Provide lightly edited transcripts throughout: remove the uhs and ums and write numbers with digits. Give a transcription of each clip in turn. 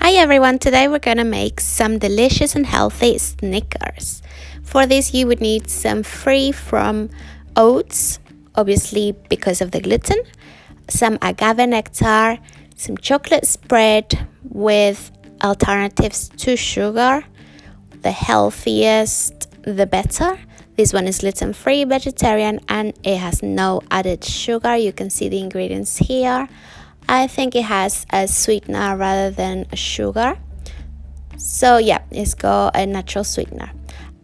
Hi everyone, today we're gonna make some delicious and healthy Snickers. For this you would need some free from oats, obviously because of the gluten, some agave nectar, some chocolate spread with alternatives to sugar. The healthiest the better. This one is gluten free, vegetarian, and it has no added sugar. You can see the ingredients here. I think it has a sweetener rather than a sugar. So yeah, it's got a natural sweetener.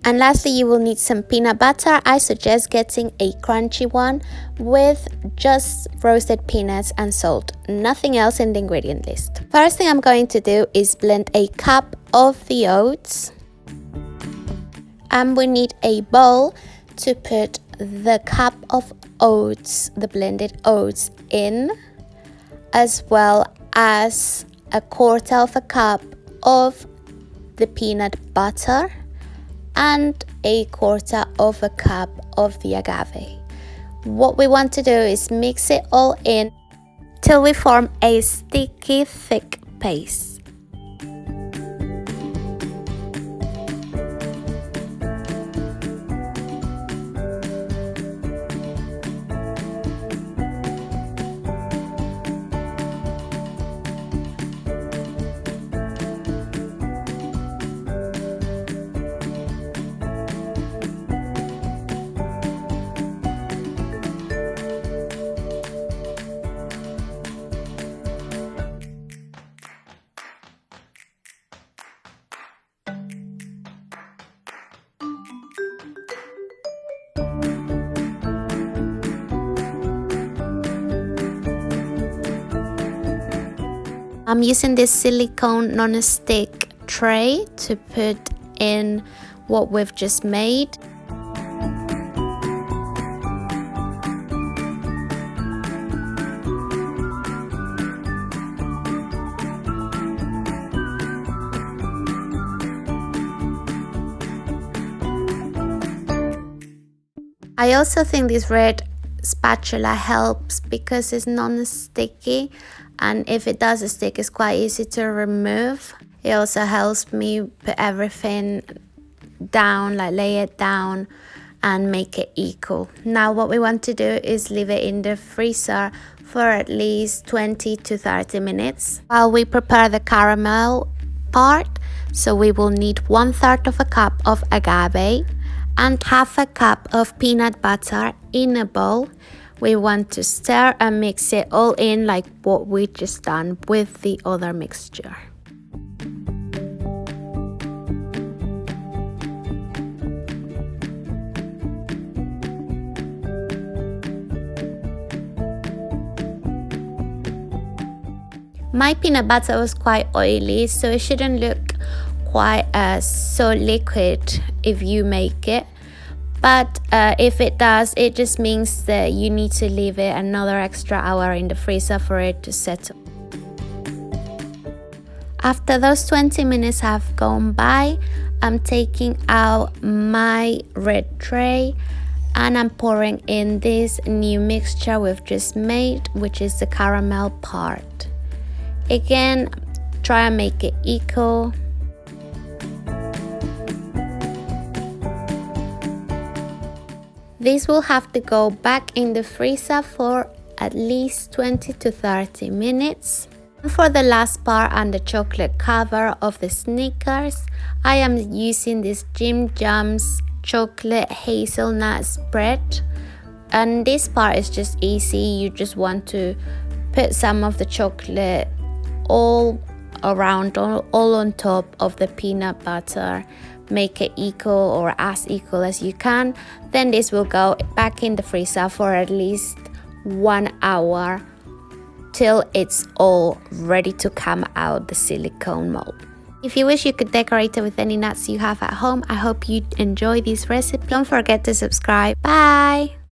And lastly, you will need some peanut butter. I suggest getting a crunchy one with just roasted peanuts and salt. Nothing else in the ingredient list. First thing I'm going to do is blend a cup of the oats. And we need a bowl to put the cup of oats, the blended oats in, as well as a quarter of a cup of the peanut butter and a quarter of a cup of the agave. What we want to do is mix it all in till we form a sticky, thick paste. I'm using this silicone non-stick tray to put in what we've just made. I also think this red spatula helps because it's non-sticky, and if it does stick, it's quite easy to remove. It also helps me put everything down, like lay it down and make it equal. Now what we want to do is leave it in the freezer for at least 20 to 30 minutes while we prepare the caramel part. So we will need 1/3 of a cup of agave and 1/2 cup of peanut butter in a bowl. We want to stir and mix it all in like what we just done with the other mixture. My peanut butter was quite oily, so it shouldn't look quite so liquid if you make it. But if it does, it just means that you need to leave it another extra hour in the freezer for it to settle. After those 20 minutes have gone by, I'm taking out my red tray and I'm pouring in this new mixture we've just made, which is the caramel part. Again, try and make it equal. This will have to go back in the freezer for at least 20 to 30 minutes. And for the last part and the chocolate cover of the Snickers, I am using this Jim Jams chocolate hazelnut spread. And this part is just easy. You just want to put some of the chocolate all around, all on top of the peanut butter. Make it equal or as equal as you can. Then this will go back in the freezer for at least 1 hour till it's all ready to come out the silicone mold. If you wish, you could decorate it with any nuts you have at home. I hope you enjoy this recipe. Don't forget to subscribe. Bye!